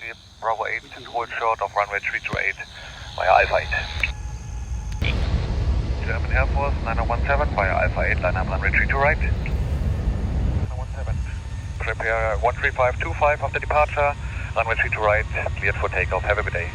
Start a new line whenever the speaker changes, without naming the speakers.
Taxi Bravo 8 to hold short of runway 328 via Alpha 8. German Air Force 9017 via Alpha 8, line up runway 32 right. 9017. Prepare 13525 after departure, runway 32 right, cleared for takeoff. Have a good day.